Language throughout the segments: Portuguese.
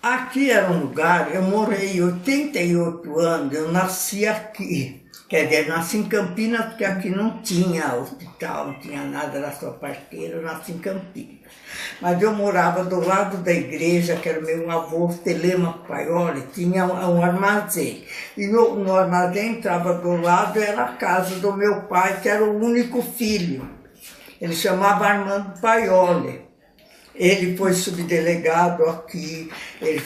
Aqui era um lugar, eu morei 88 anos, eu nasci aqui. Quer dizer, nasci em Campinas, porque aqui não tinha hospital, não tinha nada, era só parteira, eu nasci em Campinas. Mas eu morava do lado da igreja, que era meu avô, Telemaco Paioli, tinha um armazém. E no armazém entrava do lado, era a casa do meu pai, que era o único filho. Ele chamava Armando Paioli. Ele foi subdelegado aqui, ele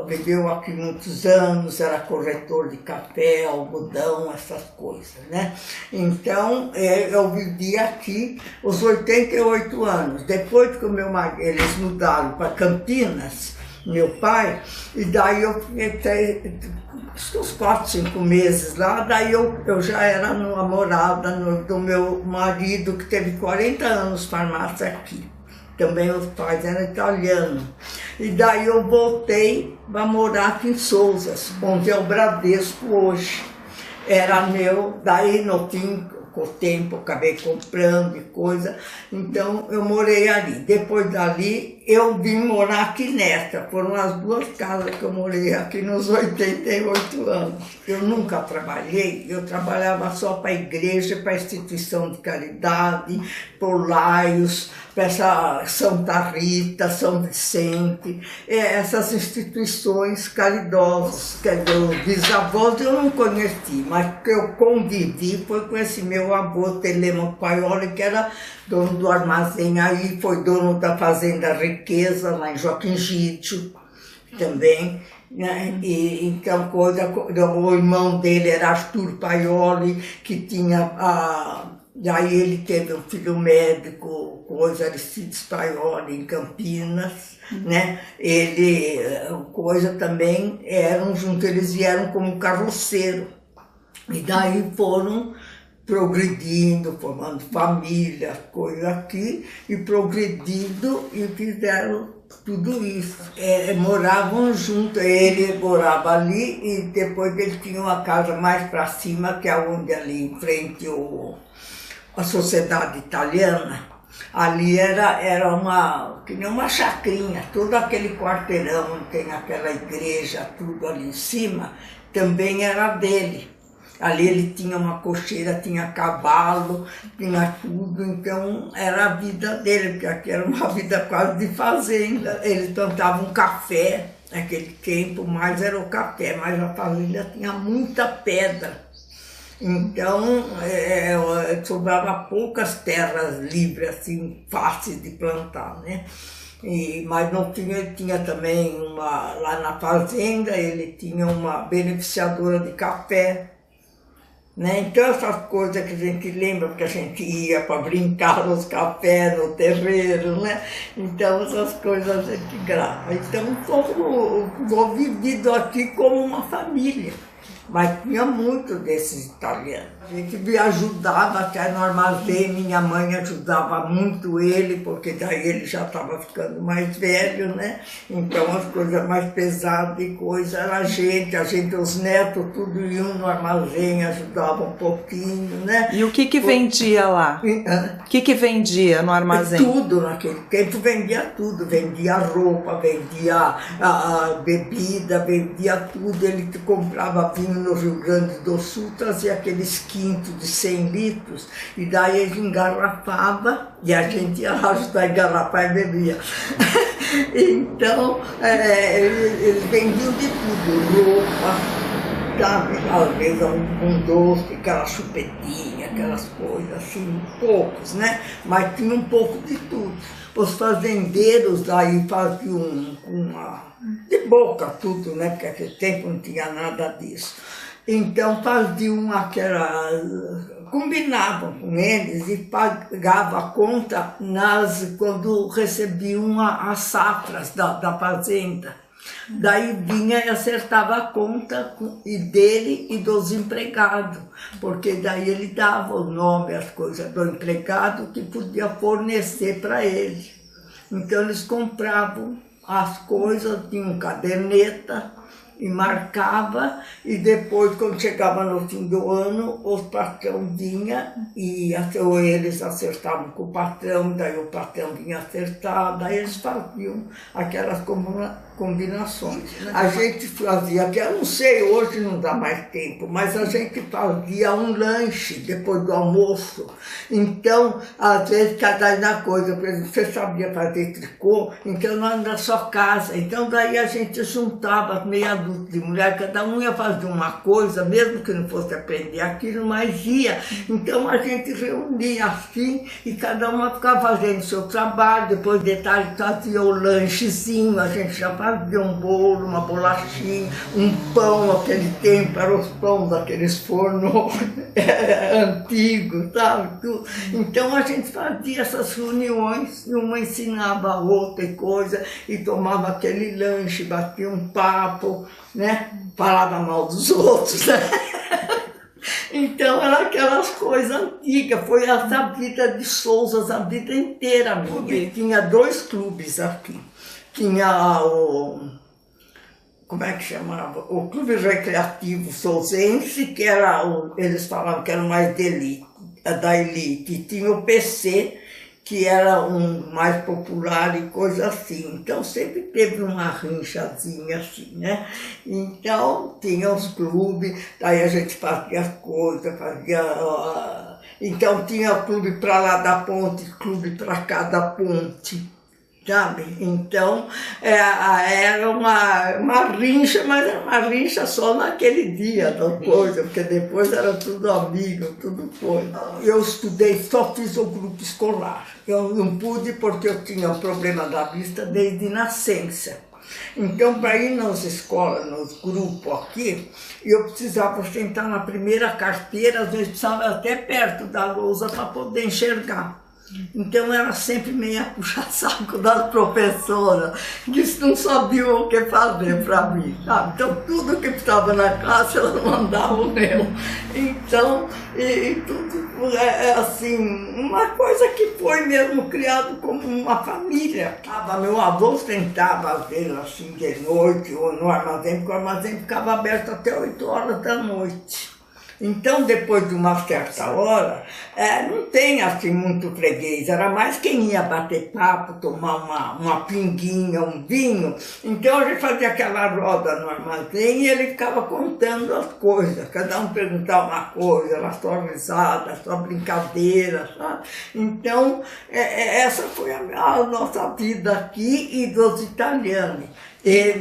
viveu aqui muitos anos, era corretor de café, algodão, essas coisas, né? Então, eu vivi aqui os 88 anos. Depois que eles mudaram para Campinas, meu pai, e daí eu fiquei uns 4, 5 meses lá, daí eu já era namorada do meu marido, que teve 40 anos farmácia aqui. Também os pais eram italianos. E daí eu voltei para morar aqui em Sousas, onde é o Bradesco hoje. Era meu, daí no fim, com o tempo, acabei comprando e coisa. Então eu morei ali. Depois dali, eu vim morar aqui nessa. Foram as 2 casas que eu morei aqui nos 88 anos. Eu nunca trabalhei, eu trabalhava só para a igreja, para a instituição de caridade, por laios, para essa Santa Rita, São Vicente, essas instituições caridosas. Quer dizer, os bisavós eu não conheci, mas que eu convivi foi com esse meu avô, Telemaco Paioli, que era dono do armazém aí, foi dono da Fazenda Riqueza, lá em Joaquim Gítio, também. Né? E, então, o irmão dele era Arthur Paioli, que tinha daí ele teve um filho médico, Aristides Paioli, em Campinas, né? Também eram juntos, eles vieram como carroceiro. E daí foram progredindo, formando família, coisa aqui, e progredindo e fizeram tudo isso. Moravam juntos, ele morava ali e depois ele tinha uma casa mais para cima, que é onde ali em frente a Sociedade Italiana. Ali era que nem uma chacrinha, todo aquele quarteirão onde tem aquela igreja, tudo ali em cima, também era dele. Ali ele tinha uma cocheira, tinha cavalo, tinha tudo, então era a vida dele, porque aqui era uma vida quase de fazenda. Eles plantavam café naquele tempo, mas era o café, mas a fazenda tinha muita pedra. Então, sobrava poucas terras livres, assim, fáceis de plantar, né? Mas não tinha, ele tinha também lá na fazenda, ele tinha uma beneficiadora de café, né? Então essas coisas que a gente lembra, porque a gente ia para brincar nos cafés, no terreiro, né? Então essas coisas a gente grava. Então foi vivido aqui como uma família. Mas tinha muito desses italianos. A gente ajudava até no armazém, minha mãe ajudava muito ele, porque daí ele já estava ficando mais velho, né? Então as coisas mais pesadas e coisa era a gente, os netos, tudo iam no armazém, ajudavam um pouquinho, né? E o que vendia lá? O que vendia no armazém? Tudo naquele tempo, vendia tudo, vendia roupa, vendia a bebida, vendia tudo. Ele comprava vinho no Rio Grande do Sul, trazia aqueles quintos de 100 litros, e daí ele engarrafava, e a gente ia ajudar a engarrafar e bebia. Então, eles vendiam de tudo, roupa, sabe? Às vezes um doce, aquela chupetinha, aquelas coisas assim, poucos, né? Mas tinha um pouco de tudo. Os fazendeiros daí faziam de boca tudo, né? Porque naquele tempo não tinha nada disso. Então faziam combinavam com eles e pagavam a conta quando recebiam as safras da fazenda. Daí vinha e acertava a conta dele e dos empregados, porque daí ele dava o nome, as coisas do empregado que podia fornecer para ele. Então eles compravam as coisas, tinham caderneta, e marcava, e depois, quando chegava no fim do ano, os patrão vinha e ou eles acertavam com o patrão, daí o patrão vinha acertar, daí eles faziam aquelas combinações. A gente fazia, que eu não sei, hoje não dá mais tempo, mas a gente fazia um lanche depois do almoço. Então, às vezes, cada coisa, por exemplo, você sabia fazer tricô, então nós na sua casa. Então, daí a gente juntava meia dúzia de mulher, cada um ia fazer uma coisa, mesmo que não fosse aprender aquilo, mas ia. Então, a gente reunia assim, e cada uma ficava fazendo o seu trabalho, depois de tarde fazia o lanchezinho, a gente já fazia um bolo, uma bolachinha, um pão, aquele tempo, eram os pães daqueles fornos antigos, sabe? Tudo. Então a gente fazia essas reuniões, uma ensinava a outra e coisa, e tomava aquele lanche, batia um papo, né? Falava mal dos outros, né? Então, eram aquelas coisas antigas, foi essa vida de Sousas a vida inteira minha. Tinha 2 clubes aqui. Tinha o, como é que chamava? O Clube Recreativo Sousense, que era, eles falavam que era mais da elite. Tinha o PC, que era um mais popular e coisa assim. Então, sempre teve uma rinchazinha assim, né? Então, tinha os clubes, daí a gente fazia as coisas, fazia... Então, tinha o clube para lá da ponte, clube para cá da ponte, sabe? Então, era uma rincha, mas era uma rincha só naquele dia da coisa, porque depois era tudo amigo, tudo coisa. Eu estudei, só fiz o grupo escolar. Eu não pude porque eu tinha um problema da vista desde nascença. Então, para ir nas escolas, nos grupos aqui, eu precisava sentar na primeira carteira, às vezes precisava até perto da lousa para poder enxergar. Então era sempre meio puxa-saco das professoras, que não sabiam o que fazer para mim, sabe? Então tudo que estava na classe elas mandavam eu. Então, e tudo assim, uma coisa que foi mesmo criado como uma família. Meu avô sentava às vezes assim de noite ou no armazém, porque o armazém ficava aberto até 8 horas da noite. Então, depois de uma certa hora, não tem assim muito freguês, era mais quem ia bater papo, tomar uma pinguinha, um vinho. Então, a gente fazia aquela roda no armazém e ele ficava contando as coisas. Cada um perguntava uma coisa, era só risada, só brincadeira, sabe? Então, essa foi a nossa vida aqui e dos italianos. E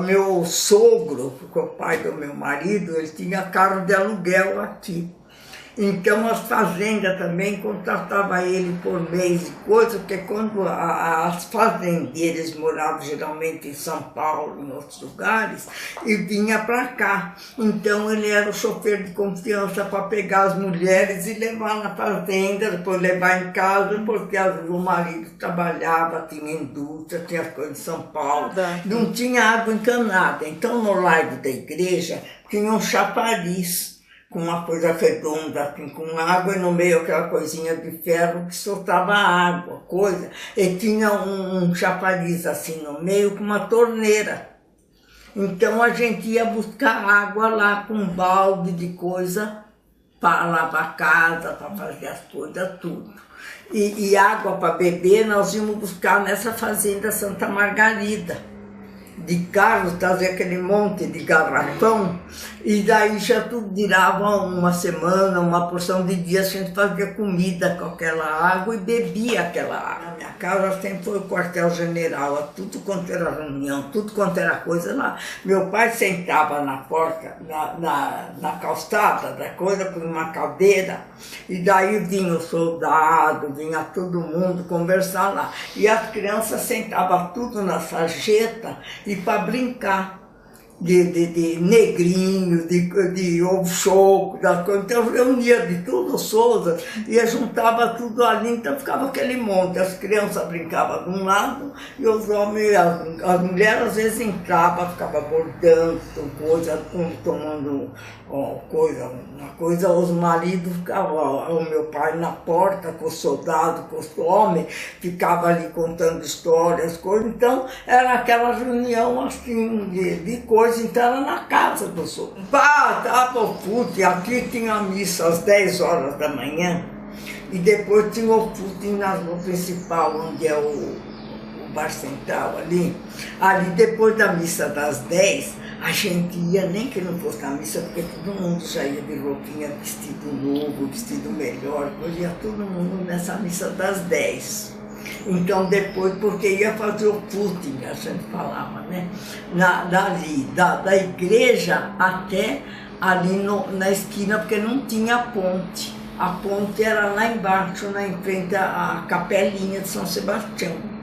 meu sogro, que é o pai do meu marido, ele tinha carro de aluguel aqui. Então as fazendas também contratavam ele por mês e coisa, porque quando as fazendeiras moravam geralmente em São Paulo, em outros lugares, e vinha para cá. Então ele era o chofer de confiança para pegar as mulheres e levar na fazenda, depois levar em casa, porque o marido trabalhava, tinha indústria, tinha as coisas em São Paulo, não tinha água encanada. Então no largo da igreja tinha um chafariz, com uma coisa redonda, assim, com água, e no meio aquela coisinha de ferro que soltava água, coisa. E tinha um chafariz assim no meio com uma torneira. Então a gente ia buscar água lá com um balde de coisa para lavar a casa, para fazer as coisas, tudo. E água para beber nós íamos buscar nessa fazenda Santa Margarida. De carro, trazer aquele monte de garrafão, e daí já tudo durava uma semana, uma porção de dias, a gente fazia comida com aquela água e bebia aquela água. Na minha casa sempre foi o quartel-general, tudo quanto era reunião, tudo quanto era coisa lá. Meu pai sentava na porta, na calçada da coisa, com uma cadeira, e daí vinha o soldado, vinha todo mundo conversar lá. E as crianças sentavam tudo na sarjeta, e para brincar de negrinho, de ovo choco, das coisas. Então eu reunia de tudo Sousa e juntava tudo ali, então ficava aquele monte. As crianças brincavam de um lado e os homens, as mulheres às vezes entravam, ficavam bordando, coisa, tomando uma coisa, os maridos ficavam, o meu pai na porta com os soldados, com os homens, ficava ali contando histórias, coisas. Então era aquela reunião assim de coisas. depois então era na casa dos outros. Dava o footing, aqui tinha a missa às 10 horas da manhã, e depois tinha o footing na rua principal, onde é o bar central ali. Ali depois da missa das 10, a gente ia, nem que não fosse na missa, porque todo mundo já ia de roupinha, vestido novo, vestido melhor, depois ia todo mundo nessa missa das 10. Então depois, porque ia fazer o footing, a gente falava, né? Da igreja até ali na esquina, porque não tinha ponte. A ponte era lá embaixo, em frente à capelinha de São Sebastião.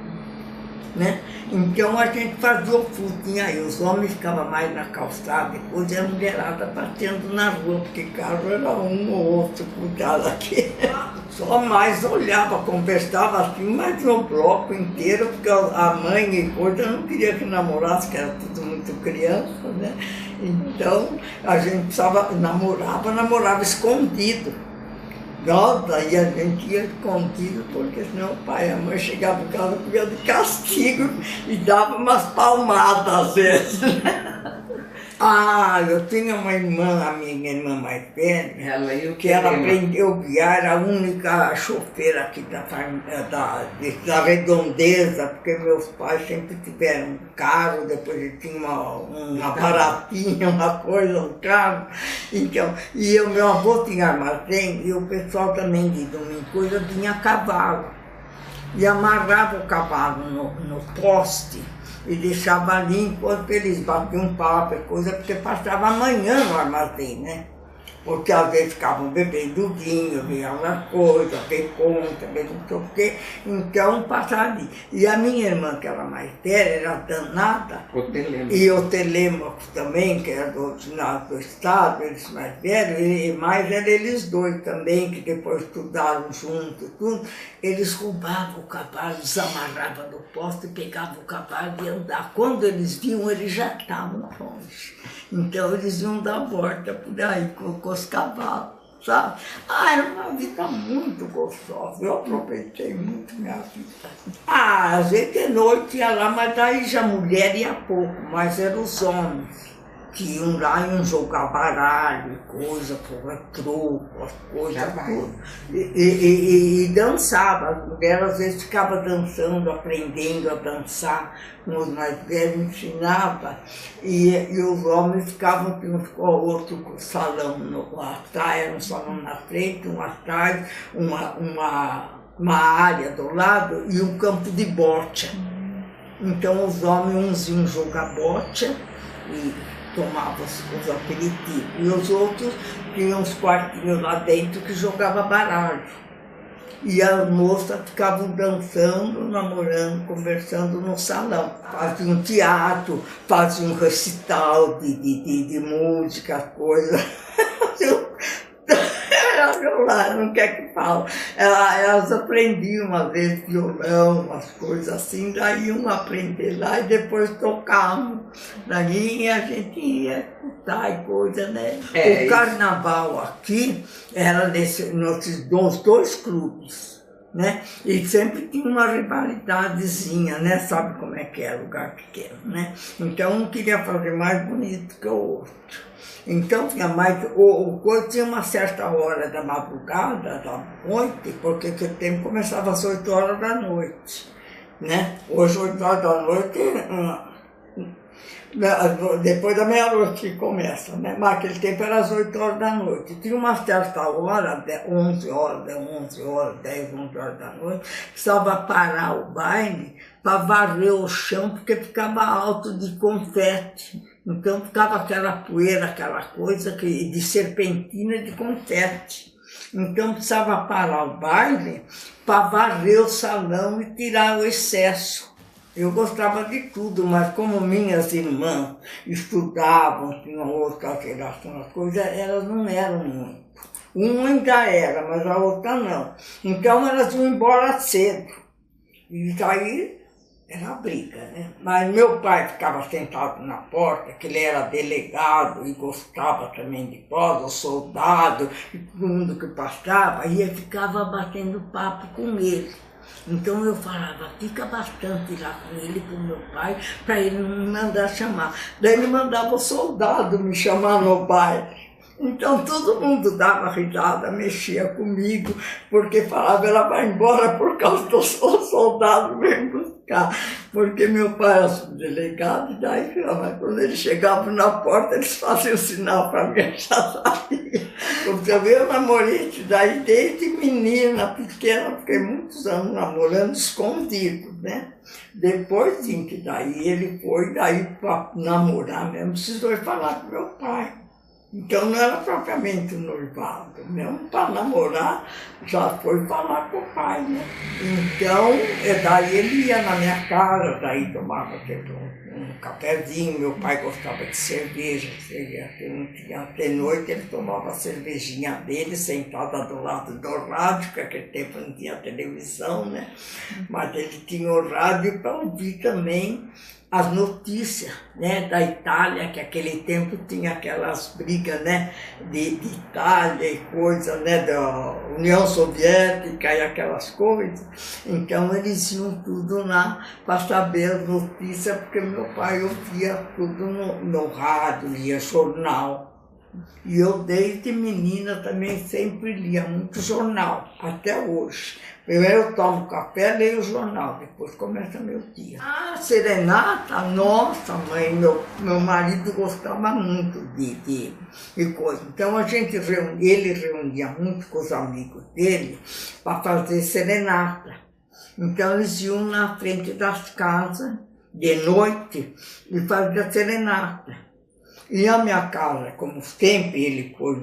Né? Então a gente fazia o footing aí, os homens ficavam mais na calçada, depois a mulherada batendo na rua, porque carro era um ou outro, cuidado aqui. Só mais olhava, conversava assim, mas no bloco inteiro, porque a mãe e coisa não queria que namorasse, que era tudo muito criança, né? Então a gente precisava, namorava escondido. Nossa, e a gente ia escondido, porque senão o pai e a mãe chegavam em casa de castigo e dava umas palmadas às vezes. Eu tinha uma irmã, a minha irmã mais velha, que ela aprendeu a guiar, era a única choferra aqui da redondeza, porque meus pais sempre tiveram um carro, depois ele tinha uma baratinha, uma coisa, um carro. Então, e o meu avô tinha armazém, e o pessoal também de domingo coisa vinha a cavalo. E amarrava o cavalo no poste, e deixava ali enquanto eles batiam papo e coisa, porque passava a manhã no armazém, né? Porque às vezes ficavam bebendo vinho, vinha uma coisa, ter conta, não sei o quê, então passava ali. E a minha irmã, que era mais velha, era danada, e o Telêmaco também, que era do estado, eles mais velhos, e mais eram eles dois também, que depois estudaram junto, tudo, eles roubavam o cavalo, desamarravam no poste, pegavam o cavalo e andavam. Quando eles viam, eles já estavam longe. Então eles iam dar a volta por aí com os cavalos, sabe? Era uma vida muito gostosa, eu aproveitei muito minha vida. Às vezes de noite ia lá, mas daí já mulher ia pouco, mas eram os homens que iam lá, iam jogar baralho, coisa, truco, as coisas, tudo. E dançava, as mulheres às vezes ficavam dançando, aprendendo a dançar, os mais velhos ensinavam, e os homens ficavam, ficou outro salão atrás, era um salão na frente, um atrás, uma área do lado e um campo de bocha. Então os homens uns iam jogar bocha e tomavam os aperitivos, e os outros tinham uns quartinhos lá dentro que jogavam baralho. E as moças ficavam dançando, namorando, conversando no salão. Faziam teatro, faziam recital de música, coisa. Lá, não quer que fale. Elas aprendiam, às vezes, violão, umas coisas assim, daí iam aprender lá e depois tocavam. Daí a gente ia escutar e coisa, né? O carnaval aqui era nesses dois clubes, né? E sempre tinha uma rivalidadezinha, né? Sabe como é que é lugar pequeno, né? Então um queria fazer mais bonito que o outro. Então tinha mais, tinha uma certa hora da madrugada, da noite, porque aquele tempo começava às 8 horas da noite, né? Hoje 8 horas da noite, depois da meia-noite que começa, né? Mas aquele tempo era às 8 horas da noite. Tinha uma certa hora, 11 horas, 10, 11 horas da noite, precisava parar o baile para varrer o chão, porque ficava alto de confete. Então ficava aquela poeira, aquela coisa de serpentina de confete. Então precisava parar o baile para varrer o salão e tirar o excesso. Eu gostava de tudo, mas como minhas irmãs estudavam, tinham outra geração, as coisas, elas não eram muito. Uma ainda era, mas a outra não. Então elas iam embora cedo. E daí era briga, né? Mas meu pai ficava sentado na porta, que ele era delegado e gostava também de prosa, soldado, e todo mundo que passava, e eu ficava batendo papo com ele. Então eu falava, fica bastante lá com ele, com meu pai, para ele não me mandar chamar. Daí ele mandava o soldado me chamar no baile. Então todo mundo dava risada, mexia comigo, porque falava, ela vai embora por causa do soldado vem buscar. Porque meu pai era subdelegado, daí mas quando eles chegavam na porta, eles faziam sinal para mim, eu já sabia. Porque eu namorei daí desde menina, pequena, fiquei muitos anos namorando escondido, né? Depois sim, que daí ele foi, daí para namorar mesmo, precisou falar com meu pai. Então não era propriamente um noivado, mesmo para namorar já foi falar com o pai, né? Então, daí ele ia na minha casa, daí tomava um cafezinho, meu pai gostava de cerveja, não tinha de noite, ele tomava a cervejinha dele, sentada do lado do rádio, que naquele tempo não tinha televisão, né? Mas ele tinha o rádio para ouvir também as notícias, né, da Itália, que naquele tempo tinha aquelas brigas, né, de Itália e coisa, né, da União Soviética e aquelas coisas. Então eles iam tudo lá para saber as notícias, porque meu pai ouvia tudo no rádio, lia jornal. E eu desde menina também sempre lia muito jornal, até hoje. Primeiro eu tomo café, leio o jornal, depois começa meu dia. Ah, serenata, nossa mãe, meu marido gostava muito de coisa. Então a gente ele reunia muito com os amigos dele para fazer serenata. Então eles iam na frente das casas de noite e faziam serenata. E a minha casa, como sempre ele foi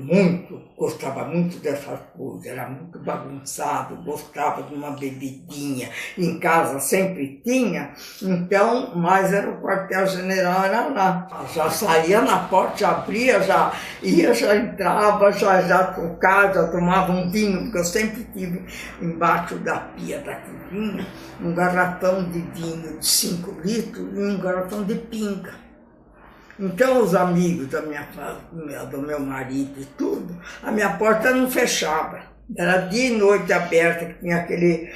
gostava muito dessas coisas, era muito bagunçado, gostava de uma bebidinha, em casa sempre tinha, então, mas era o quartel-general, era lá. Já saía na porta, já abria, já ia, já entrava, já tocava, já tomava um vinho, porque eu sempre tive embaixo da pia da cozinha um garrafão de vinho de 5 litros e um garrafão de pinga. Então, os amigos do meu marido e tudo, a minha porta não fechava. Era dia e noite aberta, que tinha aquele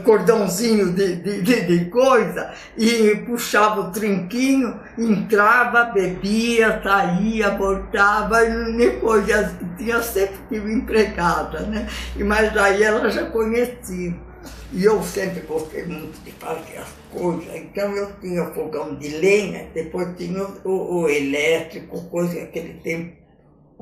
cordãozinho de coisa, e puxava o trinquinho, entrava, bebia, saía, voltava, e depois sempre tive empregada, né? Mas daí ela já conhecia. E eu sempre gostei muito de fazer as coisas, então eu tinha o fogão de lenha, depois tinha o elétrico, coisa aquele tempo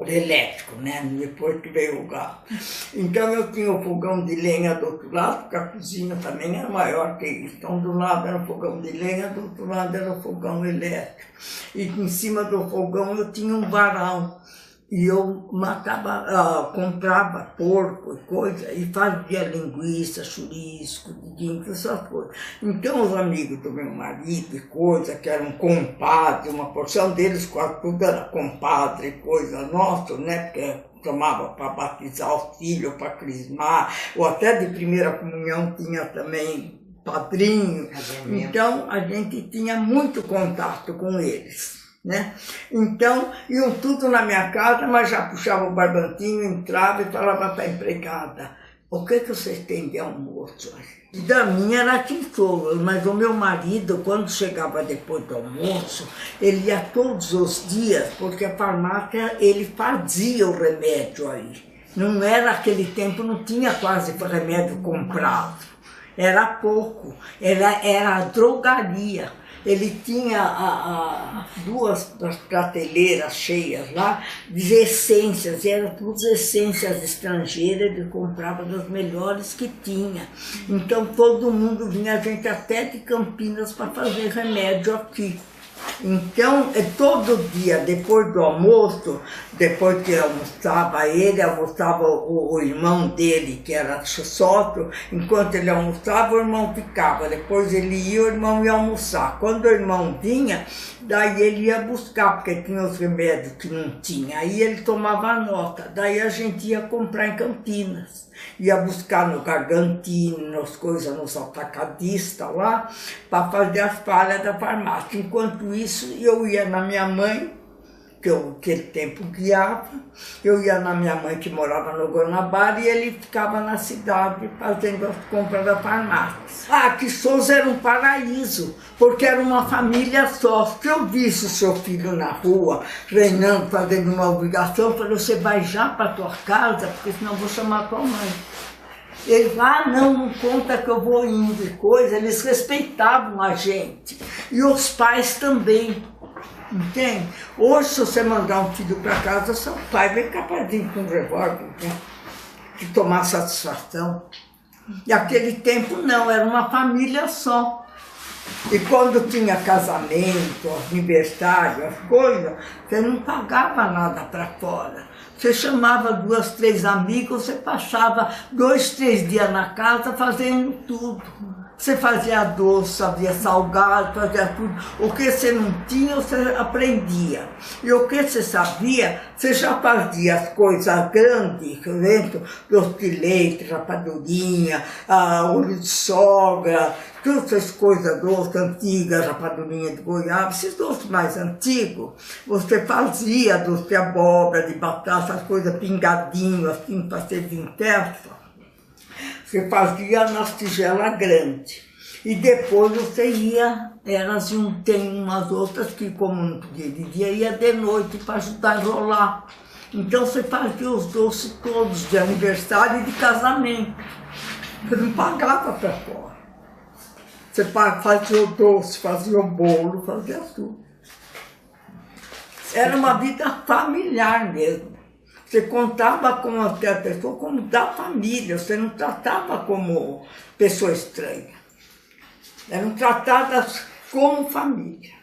elétrico, né? Depois que veio o gás. Então eu tinha o fogão de lenha do outro lado, porque a cozinha também era maior que isso. Então do lado era o fogão de lenha, do outro lado era o fogão elétrico. E em cima do fogão eu tinha um varal. E eu comprava porco e coisa, e fazia linguiça, chouriço, dinho, essas coisas. Então os amigos do meu marido e coisa, que eram compadres, uma porção deles quase tudo era compadre e coisa nossa, né? Porque tomava para batizar os filhos, para crismar, ou até de primeira comunhão tinha também padrinho. Então a gente tinha muito contato com eles. Né? Então, iam tudo na minha casa, mas já puxava o barbantinho, entrava e falava para a empregada, o que vocês têm de almoço? E da minha era tintoura, mas o meu marido, quando chegava depois do almoço, ele ia todos os dias, porque a farmácia, ele fazia o remédio aí. Não era aquele tempo, não tinha quase remédio comprado, era pouco, era a drogaria. Ele tinha duas prateleiras cheias lá de essências, e eram todas essências estrangeiras, ele comprava das melhores que tinha. Então todo mundo vinha, a gente até de Campinas para fazer remédio aqui. Então, todo dia, depois do almoço, depois que almoçava ele, almoçava o irmão dele, que era sócio, enquanto ele almoçava, o irmão ficava. Depois ele ia, o irmão ia almoçar. Quando o irmão vinha, daí ele ia buscar, porque tinha os remédios que não tinha. Aí ele tomava a nota, daí a gente ia comprar em Campinas. Ia buscar no Gargantino, nas coisas, nos atacadistas lá, para fazer as palhas da farmácia. Enquanto isso, eu ia na minha mãe, que eu naquele tempo guiava. Eu ia na minha mãe que morava no Guanabara e ele ficava na cidade fazendo as compras da farmácia. Que Sousa era um paraíso, porque era uma família só. Se eu visse o seu filho na rua, treinando, fazendo uma obrigação, eu falei, você vai já para a tua casa, porque senão eu vou chamar a tua mãe. Ele, não conta que eu vou indo e coisa. Eles respeitavam a gente. E os pais também, entende? Hoje, se você mandar um filho para casa, seu pai vem capadinho com um revólver, né? De tomar satisfação. E aquele tempo não, era uma família só. E quando tinha casamento, aniversário, as coisas, você não pagava nada para fora. Você chamava 2, 3 amigos, você passava 2, 3 dias na casa fazendo tudo. Você fazia doce, fazia salgado, fazia tudo. O que você não tinha, você aprendia. E o que você sabia, você já fazia as coisas grandes, por exemplo, doce de leite, rapadurinha, olho de sogra, todas essas coisas doces antigas, rapadurinha de goiaba, esses doces mais antigos. Você fazia doce de abóbora, de batata, as coisas pingadinho, assim, para ser de interno. Você fazia nas tigelas grandes. E depois você ia, elas tem umas outras que, como não podia de dia, ia de noite para ajudar a enrolar. Então você fazia os doces todos de aniversário e de casamento. Você não pagava para fora. Você fazia o doce, fazia o bolo, fazia tudo. Era uma vida familiar mesmo. Você contava com a pessoa como da família, você não tratava como pessoa estranha. Eram tratadas como família.